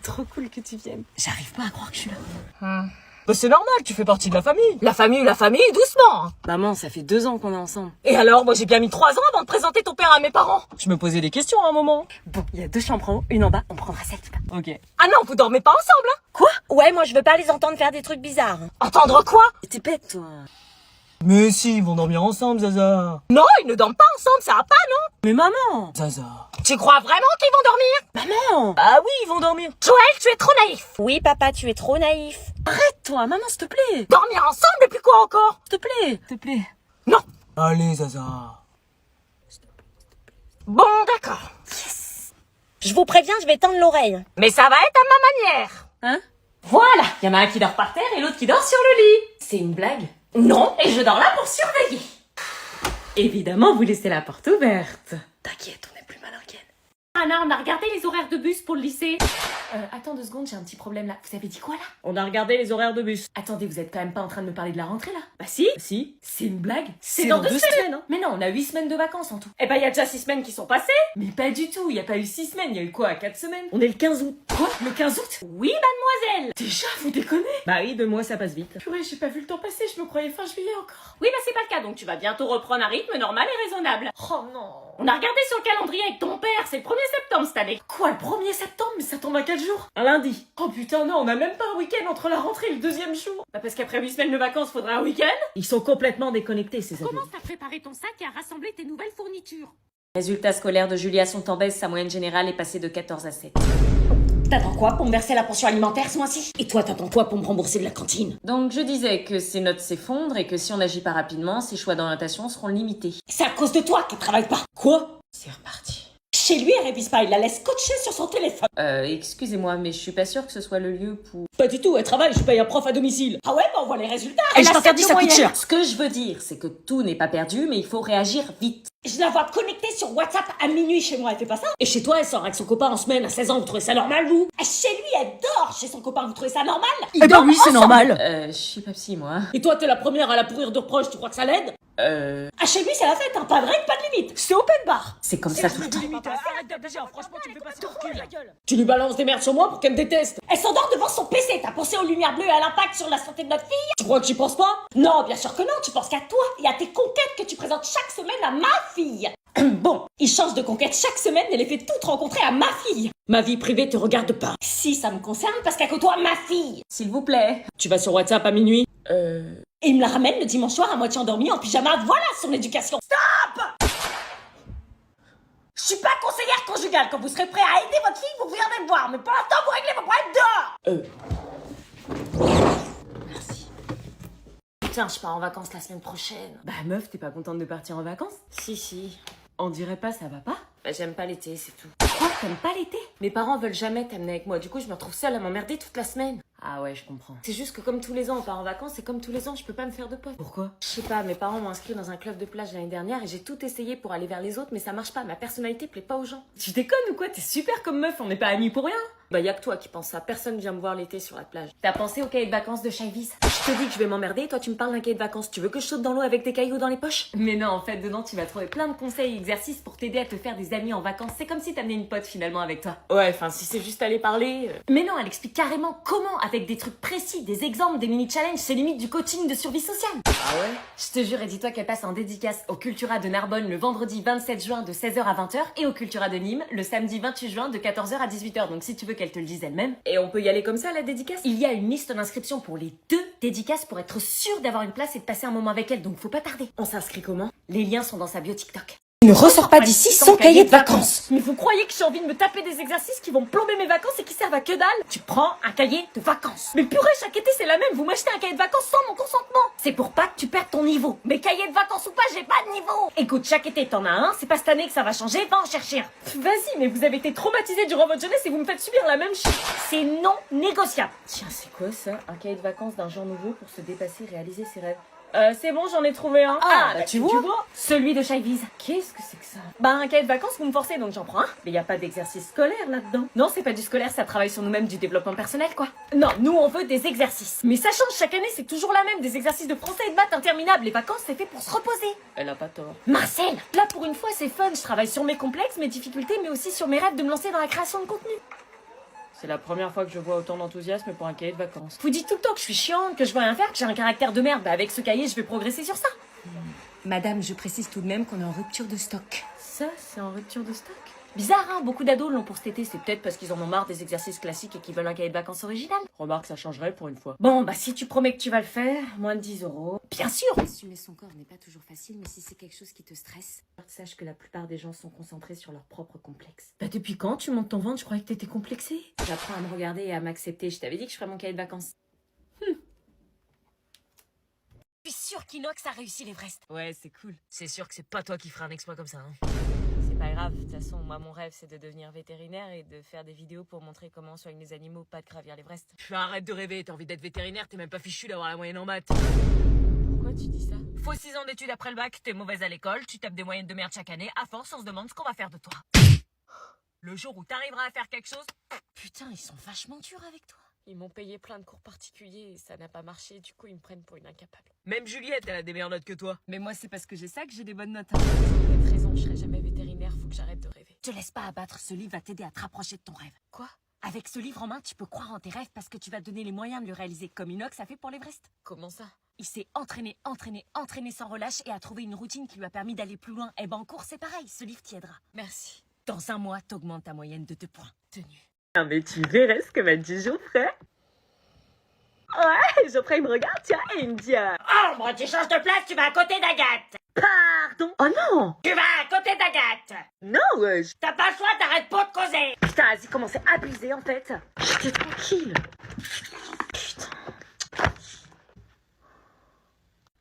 Trop cool que tu viennes. J'arrive pas à croire que je suis là. Bah c'est normal, tu fais partie de la famille. La famille, doucement. Hein. Maman, ça fait 2 ans qu'on est ensemble. Et alors, moi j'ai bien mis 3 ans avant de présenter ton père à mes parents. Je me posais des questions à un moment. Bon, il y a 2 chambres en haut, une en bas, on prendra celle du bas. Ok. Ah non, vous dormez pas ensemble, hein? Quoi? Ouais, moi je veux pas les entendre faire des trucs bizarres. Entendre quoi? T'es bête, toi. Mais si, ils vont dormir ensemble, Zaza. Non, ils ne dorment pas ensemble, ça va pas, non? Mais maman! Zaza. Tu crois vraiment qu'ils vont dormir? Maman! Ah oui, ils vont dormir. Joël, tu es trop naïf. Oui, papa, tu es trop naïf. Arrête-toi, maman, s'il te plaît. Dormir ensemble et puis quoi encore? S'il te plaît, s'il te plaît. Non. Allez, Zaza. Bon, d'accord. Yes. Je vous préviens, je vais tendre l'oreille. Mais ça va être à ma manière. Hein? Voilà. Il y en a un qui dort par terre et l'autre qui dort sur le lit. C'est une blague? Non, et je dors là pour surveiller. Évidemment, vous laissez la porte ouverte. T'inquiète, on est plus malin qu'elle. Anna, on a regardé les horaires de bus pour le lycée. Attends 2 secondes, j'ai un petit problème là. Vous avez dit quoi là? On a regardé les horaires de bus. Attendez, vous êtes quand même pas en train de me parler de la rentrée là? Bah si. Si, c'est une blague. C'est dans 2 semaines. Hein. Mais non, on a 8 semaines de vacances en tout. Eh ben, il y a déjà 6 semaines qui sont passées. Mais pas du tout, il y a pas eu 6 semaines, il y a eu quoi, 4 semaines? On est le 15 août. Quoi? Le 15 août? Oui, mademoiselle. Déjà, vous déconnez? Bah oui, 2 mois, ça passe vite. Purée, j'ai pas vu le temps passer, je me croyais fin juillet encore. Oui, bah c'est pas le cas, donc tu vas bientôt reprendre un rythme normal et raisonnable. Oh non. On a regardé sur le calendrier avec ton père, c'est le 1er septembre cette année. Quoi, le 1er septembre? Mais ça tombe à quel jour? Un lundi. Oh putain, non, on a même pas un week-end entre la rentrée et le 2e jour. Bah parce qu'après 8 semaines de vacances, faudra un week-end. Ils sont complètement déconnectés, ces ados. Commence à préparer ton sac et à rassembler tes nouvelles fournitures. Résultats scolaires de Julia sont en baisse, sa moyenne générale est passée de 14 à 7. T'attends quoi pour me verser la pension alimentaire ce mois-ci? Et toi, t'attends quoi pour me rembourser de la cantine? Donc je disais que ses notes s'effondrent et que si on n'agit pas rapidement, ses choix d'orientation seront limités. C'est à cause de toi qu'elle travaille pas. Quoi? C'est reparti. Chez lui, elle révise pas, il la laisse coacher sur son téléphone. Excusez-moi, mais je suis pas sûre que ce soit le lieu pour... Pas du tout, elle travaille, je paye un prof à domicile. Ah ouais, bah on voit les résultats. Et Elle je a t'interdis, certes ça le coûte moyen. cher. Ce que je veux dire, c'est que tout n'est pas perdu, mais il faut réagir vite. Je la vois connectée sur WhatsApp à minuit chez moi, elle fait pas ça? Et chez toi, elle sort avec son copain en semaine à 16 ans, vous trouvez ça normal, vous? Chez lui, elle dort chez son copain, vous trouvez ça normal? Eh ben oui, c'est normal. Je suis pas psy, moi. Et toi, t'es la première à la pourrir de reproches, tu crois que ça l'aide? Ah, chez lui, c'est la fête, hein, pas de règle, pas de limite. C'est open bar. C'est comme ça tout le temps. Arrête d'ablager, franchement, tu me fais passer pour cul. Tu lui balances des merdes sur moi pour qu'elle me déteste. Elle s'endort devant son PC, t'as pensé aux lumières bleues et à l'impact sur la santé de notre fille? Tu crois que j'y pense pas? Non, bien sûr que non, tu penses qu'à toi et à tes conquêtes que tu présentes chaque semaine à ma fille. Bon, il change de conquête chaque semaine et les fait toutes rencontrer à ma fille. Ma vie privée te regarde pas. Si, ça me concerne parce qu'elle côtoie ma fille. S'il vous plaît. Tu vas sur WhatsApp à minuit? Et il me la ramène le dimanche soir à moitié endormie en pyjama, voilà son éducation. Stop! Je suis pas conseillère conjugale, quand vous serez prêt à aider votre fille, vous viendrez me voir, mais pour l'instant vous réglez vos problèmes dehors. Merci. Putain, je pars en vacances la semaine prochaine. Bah meuf, t'es pas contente de partir en vacances? Si. On dirait pas, ça va pas? Bah, j'aime pas l'été, c'est tout. Quoi, t'aimes pas l'été? Mes parents veulent jamais t'amener avec moi, du coup je me retrouve seule à m'emmerder toute la semaine. Ah ouais, je comprends. C'est juste que comme tous les ans on part en vacances et comme tous les ans je peux pas me faire de potes. Pourquoi? Je sais pas, mes parents m'ont inscrit dans un club de plage l'année dernière et j'ai tout essayé pour aller vers les autres mais ça marche pas, ma personnalité plaît pas aux gens. Tu déconnes ou quoi? T'es super comme meuf, on n'est pas amis pour rien. Bah y'a que toi qui penses ça, personne vient me voir l'été sur la plage. T'as pensé au cahier de vacances de Chavis? Je te dis que je vais m'emmerder, toi tu me parles d'un cahier de vacances, tu veux que je saute dans l'eau avec des cailloux dans les poches? Mais non, en fait, dedans, tu vas trouver plein de conseils et exercices pour t'aider à te faire des amis en vacances. C'est comme si t'amenais une pote finalement avec toi. Ouais, enfin si c'est juste aller parler... Mais non, elle explique carrément comment, avec des trucs précis, des exemples, des mini-challenges, c'est limite du coaching de survie sociale. Ah ouais? Je te jure, et dis-toi qu'elle passe en dédicace au Cultura de Narbonne le vendredi 27 juin de 16h à 20h et au Cultura de Nîmes le samedi 28 juin de 14h à 18h. Donc si tu veux qu'elle te le dise elle-même. Et on peut y aller comme ça, la dédicace? Il y a une liste d'inscriptions pour les 2 dédicaces pour être sûr d'avoir une place et de passer un moment avec elle, donc faut pas tarder. On s'inscrit comment? Les liens sont dans sa bio TikTok. Ne ressors pas d'ici sans cahier de vacances. Mais vous croyez que j'ai envie de me taper des exercices qui vont me plomber mes vacances et qui servent à que dalle? Tu prends un cahier de vacances. Mais purée, chaque été c'est la même, vous m'achetez un cahier de vacances sans mon consentement. C'est pour pas que tu perdes ton niveau. Mais cahier de vacances ou pas, j'ai pas de niveau. Écoute, chaque été t'en as un, c'est pas cette année que ça va changer, va en chercher un. Vas-y, mais vous avez été traumatisés durant votre jeunesse et vous me faites subir la même chose. C'est non négociable. Tiens, c'est quoi ça? Un cahier de vacances d'un genre nouveau pour se dépasser, réaliser ses rêves. C'est bon, j'en ai trouvé un. Bah, tu vois. Celui de Chavis. Qu'est-ce que c'est que ça? Bah un cahier de vacances, vous me forcez, donc j'en prends un. Mais y a pas d'exercice scolaire là-dedans. Non, c'est pas du scolaire, ça travaille sur nous-mêmes, du développement personnel, quoi. Non, nous on veut des exercices. Mais ça change chaque année, c'est toujours la même, des exercices de français et de maths interminables. Les vacances, c'est fait pour se reposer. Elle a pas tort. Marcel, là pour une fois, c'est fun. Je travaille sur mes complexes, mes difficultés, mais aussi sur mes rêves de me lancer dans la création de contenu. C'est la première fois que je vois autant d'enthousiasme pour un cahier de vacances. Vous dites tout le temps que je suis chiante, que je veux rien faire, que j'ai un caractère de merde. Bah avec ce cahier, je vais progresser sur ça. Madame, je précise tout de même qu'on est en rupture de stock. Ça, c'est en rupture de stock. Bizarre, hein, beaucoup d'ados l'ont pour cet été, c'est peut-être parce qu'ils en ont marre des exercices classiques et qu'ils veulent un cahier de vacances original. Remarque, ça changerait pour une fois. Bon, bah si tu promets que tu vas le faire, moins de 10 €. Bien sûr. Assumer son corps n'est pas toujours facile, mais si c'est quelque chose qui te stresse... Sache que la plupart des gens sont concentrés sur leur propre complexe. Bah depuis quand tu montes ton ventre, je croyais que t'étais complexée. J'apprends à me regarder et à m'accepter, je t'avais dit que je ferais mon cahier de vacances. Je suis sûre qu'Inox a réussi l'Everest. Ouais, c'est cool. C'est sûr que c'est pas toi qui feras un exploit comme ça, hein. C'est pas grave, de toute façon, moi mon rêve c'est de devenir vétérinaire et de faire des vidéos pour montrer comment on soigne les animaux, pas de gravir l'Everest. Arrête de rêver, t'as envie d'être vétérinaire, t'es même pas fichu d'avoir la moyenne en maths. Pourquoi tu dis ça? Faut 6 ans d'études après le bac, t'es mauvaise à l'école, tu tapes des moyennes de merde chaque année, à force on se demande ce qu'on va faire de toi. Le jour où t'arriveras à faire quelque chose... Putain, ils sont vachement durs avec toi. Ils m'ont payé plein de cours particuliers et ça n'a pas marché, du coup ils me prennent pour une incapable. Même Juliette, elle a des meilleures notes que toi. Mais moi, c'est parce que j'ai ça que j'ai des bonnes notes. Vous avez raison, je serai jamais vétérinaire, faut que j'arrête de rêver. Te laisse pas abattre, ce livre va t'aider à te rapprocher de ton rêve. Quoi? Avec ce livre en main, tu peux croire en tes rêves parce que tu vas te donner les moyens de le réaliser, comme Inox a fait pour l'Everest. Comment ça? Il s'est entraîné sans relâche et a trouvé une routine qui lui a permis d'aller plus loin. Et ben en cours, c'est pareil, ce livre t'y aidera. Merci. Dans un mois, t'augmentes ta moyenne de 2 points. Tenue. Ah mais tu verrais ce que m'a dit Geoffrey. Ouais, Geoffrey il me regarde, tiens, et il me dit Ambre, tu changes de place, tu vas à côté d'Agathe. Pardon? Oh non! Tu vas à côté d'Agathe. Non, T'as pas le choix, t'arrêtes pas de causer. Putain, vas-y, comment c'est abusé en fait. J'étais tranquille. Putain.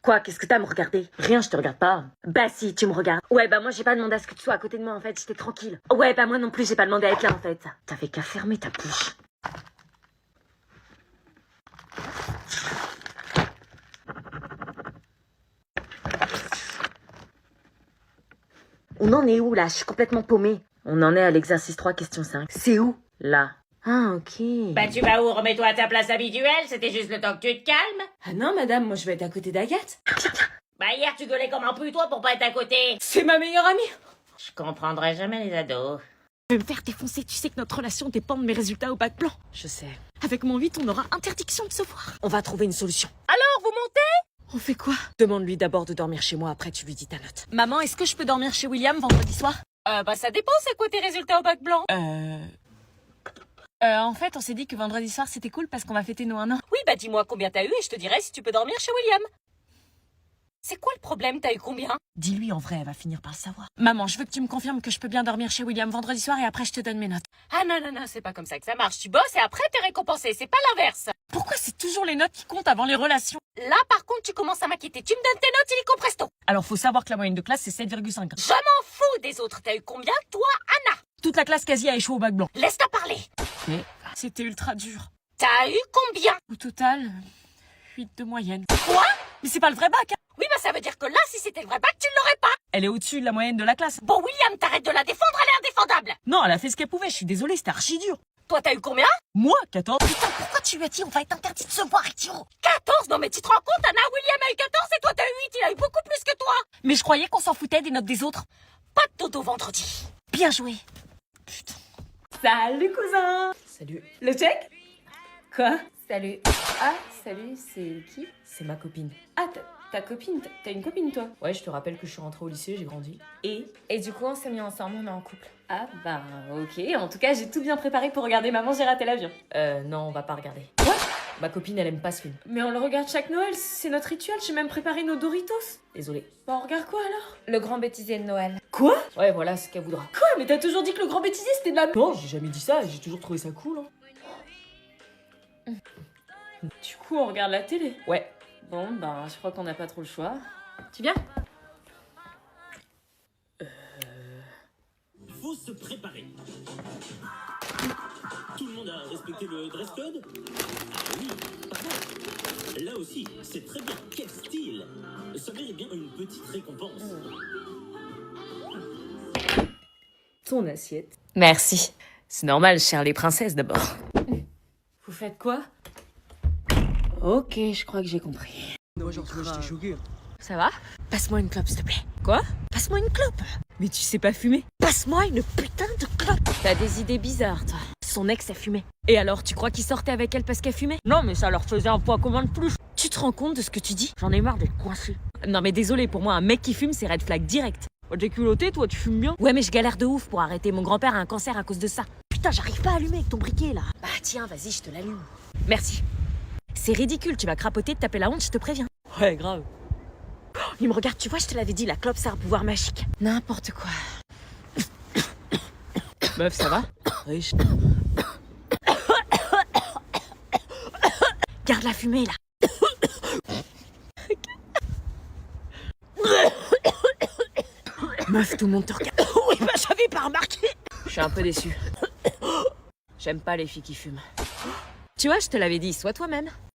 Quoi, qu'est-ce que t'as à me regarder? Rien, je te regarde pas. Bah si, tu me regardes. Ouais, bah moi j'ai pas demandé à ce que tu sois à côté de moi en fait, j'étais tranquille. Ouais, bah moi non plus j'ai pas demandé à être là en fait. T'avais qu'à fermer ta bouche. On en est où là? Je suis complètement paumée. On en est à l'exercice 3, question 5. C'est où? Là. Ah, ok. Bah tu vas où? Remets-toi à ta place habituelle, c'était juste le temps que tu te calmes. Ah non, madame, moi je vais être à côté d'Agathe. Bah hier tu gueulais comme un putois pour pas être à côté. C'est ma meilleure amie. Je comprendrai jamais les ados. Je vais me faire défoncer, tu sais que notre relation dépend de mes résultats au bac blanc. Je sais. Avec mon 8, on aura interdiction de se voir. On va trouver une solution. Alors, vous montez? On fait quoi? Demande-lui d'abord de dormir chez moi, après tu lui dis ta note. Maman, est-ce que je peux dormir chez William vendredi soir? Bah ça dépend, c'est quoi tes résultats au bac blanc? En fait, on s'est dit que vendredi soir, c'était cool parce qu'on va fêter nos 1 an. Oui, bah dis-moi combien t'as eu et je te dirai si tu peux dormir chez William. C'est quoi le problème? T'as eu combien? Dis-lui, en vrai, elle va finir par le savoir. Maman, je veux que tu me confirmes que je peux bien dormir chez William vendredi soir et après je te donne mes notes. Ah non, c'est pas comme ça que ça marche. Tu bosses et après t'es récompensé, c'est pas l'inverse. Pourquoi c'est toujours les notes qui comptent avant les relations? Là, par contre, tu commences à m'inquiéter. Tu me donnes tes notes illico presto. Alors, faut savoir que la moyenne de classe, c'est 7,5. Je m'en fous des autres. T'as eu combien, toi, Anna? Toute la classe quasi a échoué au bac blanc. Laisse-la parler. Mais c'était ultra dur. T'as eu combien? Au total, 8 de moyenne. Quoi? Mais c'est pas le vrai bac, hein. Oui, bah ça veut dire que là, si c'était le vrai bac, tu l'aurais pas. Elle est au-dessus de la moyenne de la classe. Bon, William, t'arrêtes de la défendre, elle est indéfendable. Non, elle a fait ce qu'elle pouvait, je suis désolée, c'était archi dur. Toi, t'as eu combien? Moi, 14. Putain, pourquoi tu lui as dit on va être interdit de se voir, idiot? 14? Non mais tu te rends compte, Anna, William a eu 14 et toi t'as eu 8, il a eu beaucoup plus que toi. Mais je croyais qu'on s'en foutait des notes des autres. Pas de dodo vendredi. Bien joué. Putain. Salut cousin. Salut. Le check? Quoi? Salut. Ah, salut, c'est qui? C'est ma copine. Ah, ta copine, t'as une copine toi? Ouais, je te rappelle que je suis rentrée au lycée, j'ai grandi. Et du coup on s'est mis ensemble, on est en couple. Ah bah ok, en tout cas j'ai tout bien préparé pour regarder Maman j'ai raté l'avion. Non, on va pas regarder. Quoi? Ma copine, elle aime pas ce film. Mais on le regarde chaque Noël, c'est notre rituel, j'ai même préparé nos Doritos. Désolée. Bah on regarde quoi alors? Le grand bêtisier de Noël. Quoi? Ouais, voilà, c'est ce qu'elle voudra. Quoi? Mais t'as toujours dit que le grand bêtisier c'était de la... Non, j'ai jamais dit ça, j'ai toujours trouvé ça cool. Hein. Du coup on regarde la télé. Ouais. Bon bah je crois qu'on n'a pas trop le choix. Tu viens? Faut se préparer. Tout le monde a respecté le dress code? Ah oui, pardon. Là aussi, c'est très bien. Quel style! Ça mérite bien une petite récompense. Ton assiette. Merci. C'est normal, cher les princesses d'abord. Vous faites quoi? Ok, je crois que j'ai compris. Non, genre, j'étais choqué. Ça va? Passe-moi une clope, s'il te plaît. Quoi? Passe-moi une clope. Mais tu sais pas fumer? Passe-moi une putain de clope. T'as des idées bizarres, toi. son ex, elle fumait. Et alors, tu crois qu'il sortait avec elle parce qu'elle fumait? Non, mais ça leur faisait un point commun de plus. Tu te rends compte de ce que tu dis? J'en ai marre d'être coincé. Non mais désolé, pour moi, un mec qui fume, c'est red flag direct. Oh, t'es culotté, toi, tu fumes bien? Ouais, mais je galère de ouf pour arrêter. Mon grand-père a un cancer à cause de ça. Putain, j'arrive pas à allumer avec ton briquet, là. Bah tiens, vas-y, je te l'allume. Merci. C'est ridicule, tu vas crapoter, te taper la honte, je te préviens. Ouais, grave. Oh, il me regarde, tu vois, je te l'avais dit, la clope, ça a un pouvoir magique. N'importe quoi. Meuf, ça va? Riche. Garde la fumée, là. Meuf, tout le monde te regarde. Oui, bah j'avais pas remarqué. Je suis un peu déçue. J'aime pas les filles qui fument. Tu vois, je te l'avais dit, sois toi-même.